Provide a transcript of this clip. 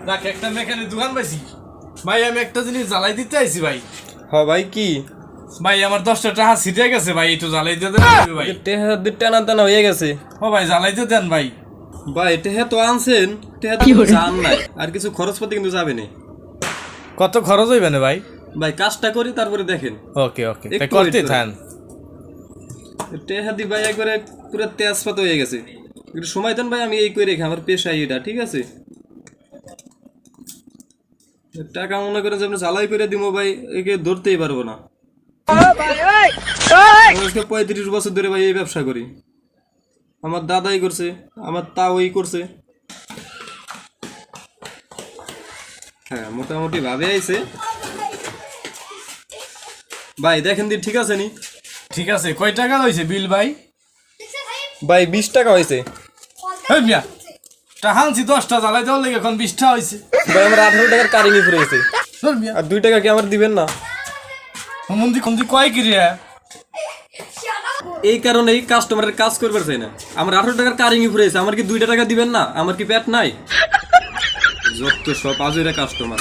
দেখ একটা মেকানিক দোকান পাইছি ভাই, আমি একটা জিনিস জ্বালাই দিতে আইছি ভাই। হ ভাই কি ভাই আমার 10টা টাকা ছিটে গেছে ভাই, একটু জ্বালাই দিয়ে দেন ভাই। টানা টানা হয়ে গেছে। ও ভাই জ্বালাই দিয়ে দেন ভাই। ভাই টেহা তো আনছেন, টেহা তো জান নাই, আর কিছু খরচপাতি কিন্তু যাবে না। কত খরচ হইবে না ভাই? ভাই কাজটা করি তারপরে দেখেন। ওকে ওকে, একটু করতে wait থান। টেহা দি ভাই একবারে পুরো তেজপাত হয়ে গেছে। একটু সময় দেন ভাই, আমি এই করে রেখে, আমার পেশা এটা, ঠিক আছে? টাকা মনে করে যে আপনি জ্বালাই করে দিব ভাই, একে ধরতেই পারবো না। আমি আজকে 35 বছর ধরে ভাই এই ব্যবসা করি। আমার দাদাই করছে, আমার তাওই করছে। হ্যাঁ মোটামুটি ভাবে আইছে ভাই, দেখেন দি ঠিক আছে নি? ঠিক আছে, কয় টাকা হয়েছে বিল ভাই? ভাই 20 টাকা হয়েছে। এই মিয়া, টাকা আনছি 10টা জ্বালাই দেওয়ার লেগে, এখন 20টা হয়েছে। ভাই আমার 18 টাকার কারিনি ফুরে গেছে। ধর মিয়া, আর 2 টাকা কি আমার দিবেন না? মন্দি কমদি কয় কি রে? এই কারণেই কাস্টমারের কাজ করবার চাই না। আমার 18 টাকার কারিনি ফুরে গেছে, আমার কি 2 টাকা দিবেন না? আমার কি পেট নাই? যত সব আজেরা কাস্টমার।